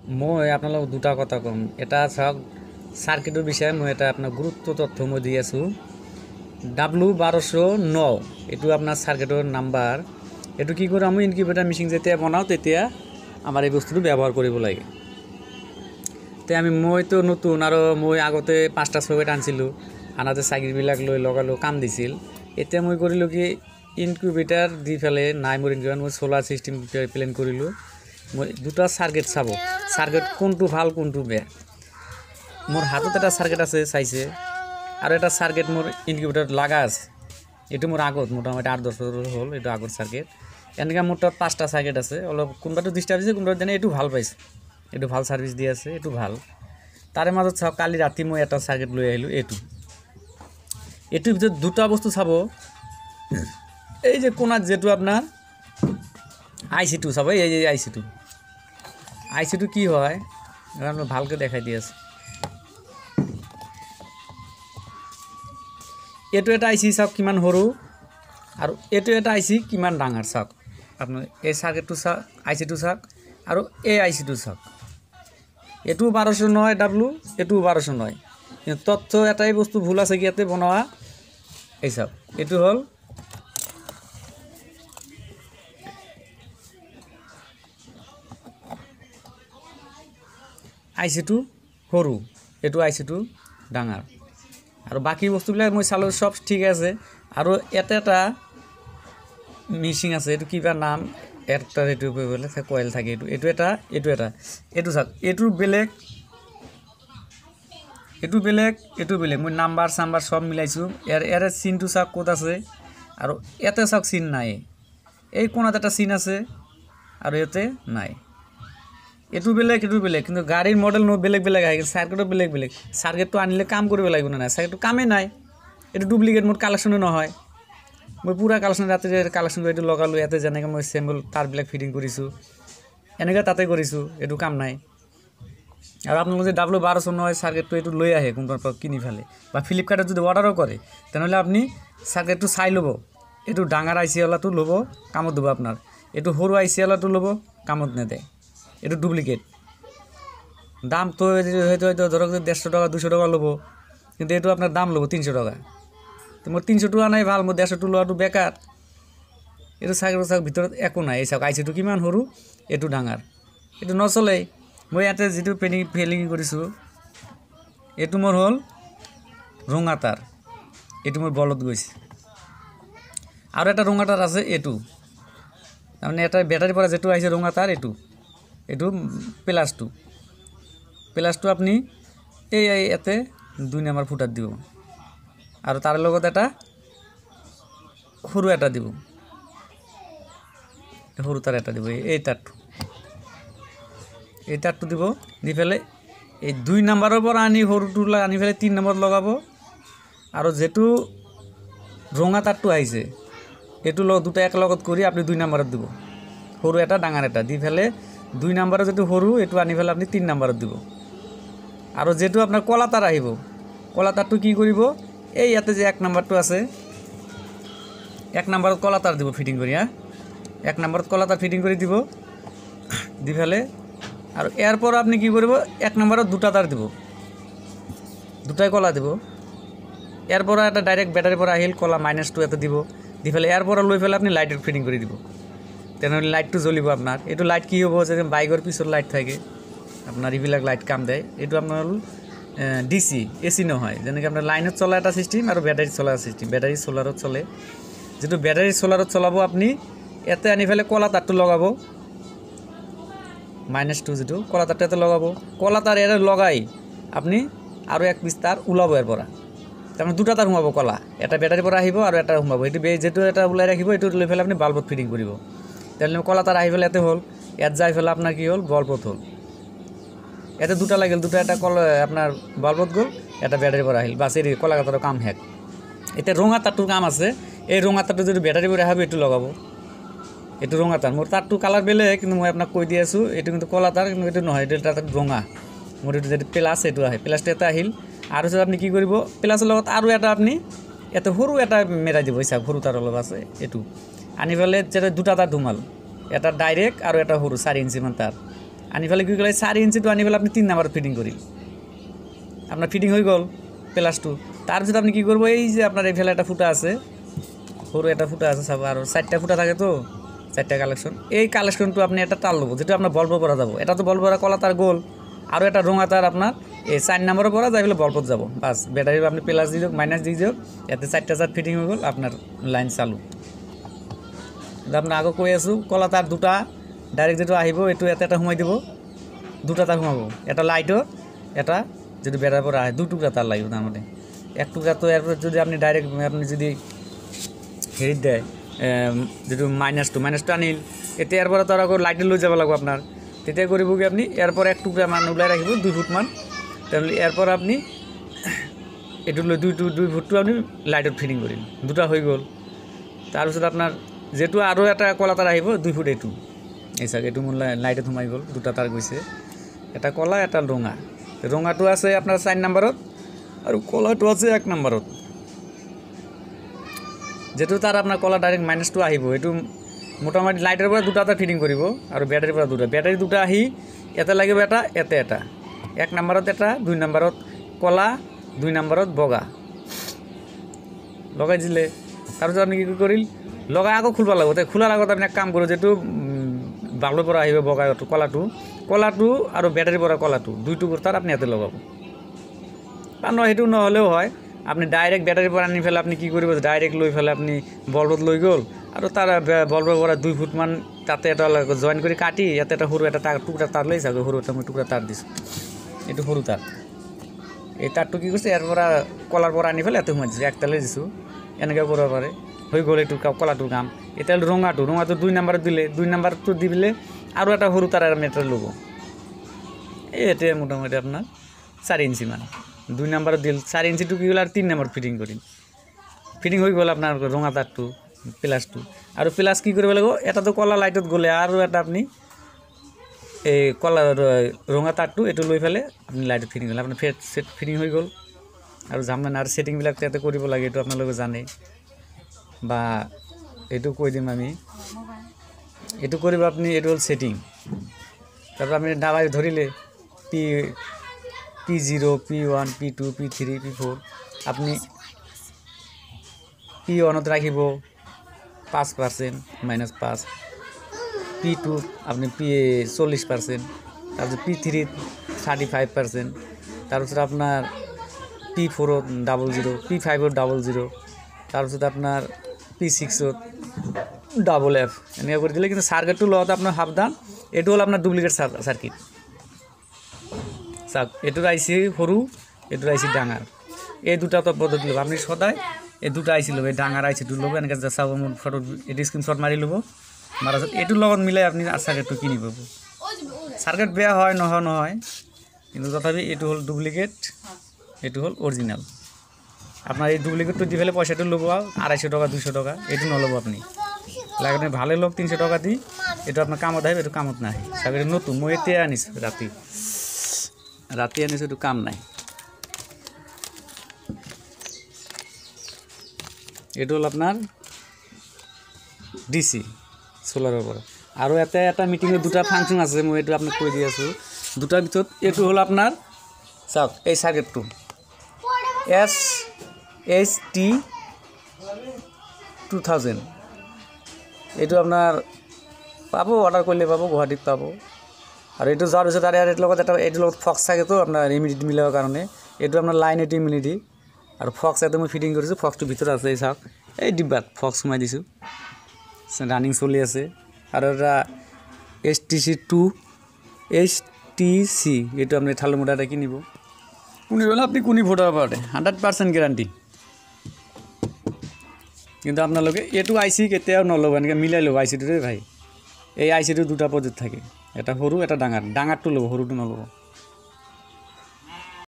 মই আপোনালোক দুটা কথা কম। এটা চাওক সার্কিটের বিষয়ে মই এটা আপনার গুরুত্ব তথ্য মই দি আছো। W1209 এইটো আপনার সার্কিটের নাম্বার। এইটো কি করে আমি ইনকিউবেটর মেশিন যেতিয়া বনাও তেতিয়া আমার এই বস্তুটো ব্যবহার কৰিব লাগে। তে মই তো নতুন আর মই আগতে 5টা সকেট আনছিলো, আনাতে সার্কিটবিলাক লৈ লগালো কাম দিছিল। এতিয়া মই কৰিলো কি ইনকিউবেটৰ দি ফেলে নাই মোৰ ইনকিউবেটৰ মই সোলাৰ সিস্টেম প্লেন কৰিলো। মই দুটা সার্কিট চাব, সার্কিট কোনটো ভাল কোনটো বেয়া। মোর হাতত এটা সার্কিট আছে চাইছে, আর এটা সার্কিট মোর ইনকিউবেটর লাগা আছে। এটু মোর আগত মোটামুটি 8-10 বছর হল, এটা আগর সার্কিট। এনেকা মোর তাত 5টা সার্কিট আছে, অলপ কোনবাটো ডিস্টার্ব দিছে, কোনবাটো জানি এটু ভাল পাইছে, এটু ভাল সার্ভিস দিয়ে আছে, এটু ভাল। তারে মাজত চাও কালি রাতি মই এটা সার্কিট লৈ আহিলো। এটুর ভিতৰত দুটা বস্তু চাব। এই যে কোনাত যেটু আপনার আইসি2 চাব, এই যে আইসি2 কি হয় আমরা ভালকে দেখাই দিয়ে আছে। এইটো এটা আইসি চাওক কিমান সৰু, আৰু এইটো এটা আইসি কিমান ডাঙৰ চাওক। আপোনাৰ এই সাৰ্কিটটো চাওক, আইসি2 চাওক, আৰু এই আইসি2 চাওক। এইটো 1209 ডাব্লু, এইটো 1209। কিন্তু তথ্য এটাই বস্তু ভুল আছে কি ইয়াতে বনোৱা। এই চাওক, এইটো হ'ল আইসি2 সৰু, এইটো আইসি2 ডাঙৰ। আৰু বাকি বস্তুবিলাক মই চালো সব ঠিক আছে। আৰু এটা মিচিং আছে, এইটো কিবা নাম একটা এইটো বলে কয়েল থাকে। এইটো চাওক, এইটো বেলেগ, এইটো বেলেগ। মই নাম্বাৰ চাম্বাৰ সব মিলাইছো। এৰ চিনটো চাওক ক'ত আছে, আৰু ইয়াতে চাওক চিন নাই। এই কোণাত এটা চিন আছে আৰু ইয়াতে নাই। এইটো বেলেগ, কিন্তু গাড়ীৰ মডেল বেলেগ আহে, সাৰ্কিটও বেলেগ। সাৰ্কিটটো আনিলে কাম কৰিব লাগিব না, সাৰ্কিটটো কামেই নাই। এইটো ডুপ্লিকেট, মোৰ কালেকশ্যনে নহয়। মই পুৰা কালেকশ্যন ৰাত্ৰে কালেকশ্যন কৰি এইটো লগালো। ইয়াতে যেনেকৈ মই চেম্বল তাৰবিলাক ফিটিং কৰিছোঁ, এনেকৈ তাতে কৰিছোঁ, এইটো কাম নাই। আৰু আপোনালোকে যে W1209 সাৰ্কিটটো এইটো লৈ আহে কোনোবাৰ পৰা কিনি ফেলে, বা ফ্লিপকাৰ্টত যদি অৰ্ডাৰো কৰে, তেনেহ'লে আপুনি সাৰ্কিটটো চাই ল'ব। এইটো ডাঙৰ আইচিৱালাটো ল'ব, কামত দিব আপোনাৰ। এইটো সৰু আইচিৱালাটো ল'ব, কামত নেদেয়। এইটো ডুপ্লিকেট। দাম তো হয়তো ধৰক 150 টাকা 200 টাকা ল'ব, কিন্তু এইটো আপনার দাম ল'ব 300 টাকা। তো মোর 300 টাকা নাই ভাল, মোর 150 টাকা লোৱাটো বেকাৰ। এইটো চাওক ভিতৰত একো নাই। এই চাওক আইচিটো কিমান সৰু, এইটো ডাঙৰ, এইটো নচলে। মই ইয়াতে যিটো ফেলিং কৰিছোঁ, এইটো মোৰ হ'ল ৰঙা তাৰ, এইটো মোৰ বলত গৈছে। আৰু এটা ৰঙা তাৰ আছে, এইটো তাৰমানে এটা ব্যাটাৰিৰ পৰা যেটো আহিছে ৰঙা তাৰ, এইটো প্লাসটো আপনি এই ইয়াতে 2 নাম্বাৰ ফুটাত দিব, আৰু তাৰ লগত এটা সৰু এটা দিব, সৰু তাৰ এটা দিব। এই তাৰটো দিব, দি ফেলে এই 2 নাম্বাৰৰ পৰা আনি সৰুটো আনি ফেলে 3 নম্বৰ লগাব। আৰু যেটো ৰঙা তাৰটো আহিছে, এইটো দুটা এক লগত কৰি আপনি 2 নাম্বাৰত দিব, সৰু এটা ডাঙৰ এটা দি ফেলে 2 নাম্বাৰৰ যেটো সৰু এইটো আনি ফেলে আপনি 3 নাম্বাৰত দিব। আৰু যেটো আপনাৰ কলা তাৰ আহিব, কলা তাৰটো কি কৰিব, এই ইয়াতে যে 1 নাম্বাৰটো আছে, 1 নাম্বাৰত কলা তাৰ দিব ফিটিং কৰি। 1 নাম্বাৰত কলা তাৰ ফিটিং কৰি দিব, দি ফেলে আৰু এৰপৰ আপনি কি কৰিব, 1 নাম্বাৰত দুটা তাৰ দিব, দুটাই কলা দিব। এৰপৰ এটা ডাইৰেক্ট ব্যাটাৰিৰ পৰা আহিল কলা -2 এটা দিব, দি ফেলে এৰপৰ লৈ ফেলে আপনি লাইটেৰ ফিটিং কৰি দিব। তেনেহ'লে লাইটটো জ্বলিব আপনাৰ। এইটো লাইট কি হ'ব, যে বাইকৰ পিছৰ লাইট থাকে আপনার, এইবিলাক লাইট কাম দেয়। এইটো আপনার হল ডিসি, এসি নহয়। যেনেকৈ আপনার লাইনত চলা এটা সিস্টেম আৰু ব্যাটারি চলা সিস্টেম। ব্যাটারি সোলারত চলে, যেটো ব্যাটারি সোলারত চলাব আপনি ইয়াতে আনি ফেলে কলা তারটো লগাব, -2 যেটো কলা তারটো ইয়াতে লগাব। কলা তার এর লগাই আপনি আৰু এক পিস তাৰ ওলাব এৰ পৰা, তাৰমানে দুটা তাৰ সোমাব কলা, এটা ব্যাটাৰিৰ পৰা আহিব আৰু এটা সোমাব। এইটো যেটো এটা ওলাই ৰাখিব, এইটো লৈ ফেলে আপনি বাল্বত ফিটিং কৰিব। তাহলে কলা তার আহি ফেলে এতে হল, ইয়াত যাই ফেলে আপনার কি হল, বাল্বত হল। এতে দুটা লাগিল, দুটা এটা আপনার বাল্বত গ'ল, এটা ব্যাটারির পৰা আহিল, বাস এই কলা তাৰেৰ কাম শেষ। এতে ৰঙা তাৰটোৰ কাম আছে। এই ৰঙা তাৰটো যদি ব্যাটাৰিৰ পৰা আহিব, এইটো লগাব। এইটো রঙা তার, মোর তারটো কালার বেলেগ, কিন্তু মই আপনাক কৈ দি আছো এইটো কিন্তু কলা তার, কিন্তু এইটো নহয়, এইটো তার রঙা। মোর এইটো যদি প্লাস, এইটো আহে প্লাসটো এটা আহিল। আৰু আপনি কি কৰিব, প্লাসেৰ লগত আৰু এটা আপনি এত সৰু এটা মেৰাই দিব। চাওক সৰু তাৰ অলপ আছে, এইটো আনি ফেলে যেটা দুটা তাৰ ধুমাল, এটা ডাইৰেক্ট আৰু এটা সৰু 4 ইঞ্চি মান তার আনি ফেলে কি করে 4 ইঞ্চিটো আনি ফেলে আপনি 3 নাম্বার ফিটিং করি আপনার ফিটিং হয়ে গেল +2 তার যদি আপনি কি করবো এই যে আপনার এই ফেলে একটা ফুটা আছে সরু একটা ফুটা আছে সব আর 4টা ফুটা থাকে তো 4টা কালেকশন এই কালেকশনটো আপনি এটা টাল লব যেটা আপনার বলব করা যাব এটা তো বলব করা কলা তার গোল আর এটা রঙা তার আপনার এই 4 নম্বরে পড়া যাই বলে বলপত যাব বাস ব্যাটারি আপনি প্লাস দিয়ে মাইনাস দিয়ে যাও এতে 4টা চার ফিটিং হয়ে গেল আপনার লাইন চালু আপনার আগে কই আছো কলা তার দুটা ডাইরেক্ট যেটা আহিব এটু এতে এটা ঘুমাই দিব দুটা তার ঘুমাবো এটা লাইটও এটা যদি বেড়ার পর আহে দু টুকরা তার লাগবে তার মানে এক টুকরা তো এরপর যদি আপনি ডাইরেক্ট আপনি যদি হেরিত দেয় যেটু -2 আনিল এতে এরপরে তার আগে লাইটে লৈ যাব লাগবে আপনার তেতিয়া করব কি আপনি এরপর এক টুকরা মান উলাই রাখিব 2 ফুট মান তাহলে এরপর আপনি এটু লৈ 2 ফুটটো আপনি লাইটত ফিটিং করিন দুটা হয়ে গেল তারপর আপনার যেটু আরো একটা কলা তার আহিব 2 ফুট এটু এই সাক এটু মূল লাইটে ঘুমাই গেল দুটা তার গইছে এটা কলা এটা রঙা রঙাটো আছে আপনার 4 নম্বরত আর কলাটো আছে 1 নম্বরত যেটু তার আপনার কলা ডাইরেক্ট -2 আহিব এটু মোটামুটি লাইটের পরে দুটা তার ফিটিং করিব আর ব্যাটারির পরে দুটা ব্যাটারি দুটা আহি এতে লাগিব এটা এতে এটা 1 নম্বরত এটা 2 নম্বরত কলা 2 নম্বরত বগা লগাই দিলে তারপর আপনি কি করিল লগাই আকৌ খুলবা লাগব তাই খোলার আগত আপনি এক কাম করো যেটু বাল্বের পরে আহিব বগা কলাটো আর ব্যাটারির পরে কলাটো দুইটো তার আপনি এতে লগাব আর নয় সেটু নহলেও হয় আপনি ডাইরেক্ট ব্যাটারির পর আনি ফেলে আপনি কি করব ডাইরেক্ট লই ফেলে আপনি বলবত লই গেল আর তার বলবের পরে 2 ফুট মান তাতে এটা জয়েন করে কাটি এতে একটা সরু একটা টুকরা তার লইছে সরু একটা টুকরা তার দিছ এটু সরু তার এই তারটু কি করছে এরপর কলার পর আনি ফেলে এত ঘুমাই দিছে একতালে দিছো এনেকে করতে পারে হয়ে গেল একটু কলাটুর কাম এটা হলো রঙাটো 2 নাম্বার দিলে 2 নাম্বার তো দিলে আরও একটা সরু তার আমি এটা লব এতে মোটামুটি আপনার 4 ইঞ্চি মান 2 নাম্বার দিল 4 ইঞ্চি টু কি হল আর 3 নাম্বার ফিটিং হয়ে গেল আপনার রঙা তারটু +2 আর প্লাস কি করবে লাগবো এটা তো কলা লাইটত গলে আরও একটা আপনি এই কলা রঙা তারটু এটু লই ফেলে আপনি লাইটত ফিটিং করলে আপনার সেট ফিটিং হয়ে গেল আর জামলেন আর সেটিংবিলাক এতে কৰিব লাগে এটু আপনালোকে জানে বা এটু কই দিম আমি এটু কৰিব আপনি এটু হল সেটিং তারপর আপনি ডাবাই ধরিলে P0 P1 P2 P3 P4 আপনি P1 রাখিব 5% -5 P2 আপনি 40% তারপর P3 35% তারপর আপনার P4 00 P5 00 তারপর আপনার P6 FF এনেকে করে দিলে কিন্তু সার্কিটটো লওয়াতে আপনার সাবধান এটু হল আপনার ডুপ্লিকেট সার্কিট এটুর আইসি সরু এটুর আইসি ডাঙার এই দুটা তো পদ্ধতি লব আপনি সদায় এই দুটা আইসি লব এই ডাঙার আইসিটো লব এনেকে চাব মোৰ ফটো এটি স্ক্রিনশট মারি লব মারার এটুর লগত মিলাই আপনি আর সার্কিটটো কিনি পাব সার্কিট বেয়া হয় নহয় কিন্তু তথাপি এটু হল ডুপ্লিকেট এটু হল অরিজিনাল আপনার এই ডুপ্লিকেটটো দি ফেলে পয়সাটো লব 250 টাকা 200 টাকা এটু নলব আপনি লাগে ভালো লোক 300 টাকা দি এটু আপনার কামত আহিব এটু কামত নাই সার্কিট নতুন মই এতে আনিস রাতে আনিস একটু কাম নাই এটা হল আপনার ডিসি সোলারের উপর আরও এতে একটা মিটিংয়ে দুটা ফাংশন আছে মই এটু আপনাকে কই দি আছো দুটার ভিতর এটু হল আপনার চাওক এই সার্কিটটো SHT 2000 এটু আপনার পাবো অর্ডার করলে পাবো গুৱাহাটীত পাবো আর এটু যাওয়ার পিছত আর এর লগত একটা এটুর লগত ফক্স থাকে তো আপনার ইমিডিয়েট মিলার কারণে এটু আপনার লাইন এটি ইমিডিয়েট আর ফক্স এতে মই ফিটিং করেছি ফক্সটো ভিতরে আছে এই চাওক এই ডিব্বাত ফক্স সোমাই দিছোঁ রানিং চলি আছে আর এটা HTC এটু আপনি ঠালো মোটাটা কিনিব কুনি বলে আপনি কুনি ভোটার পারে 100% গ্যারান্টি কিন্তু আপনালোকে এটু আইসি কেতিয়াও নলব এনেকে মিলাই লব আইসিটো রে ভাই এই আইসিটো দুটা পদ্ধতি থাকে এটা সরু এটা ডাঙারটো লব সরুটো নলব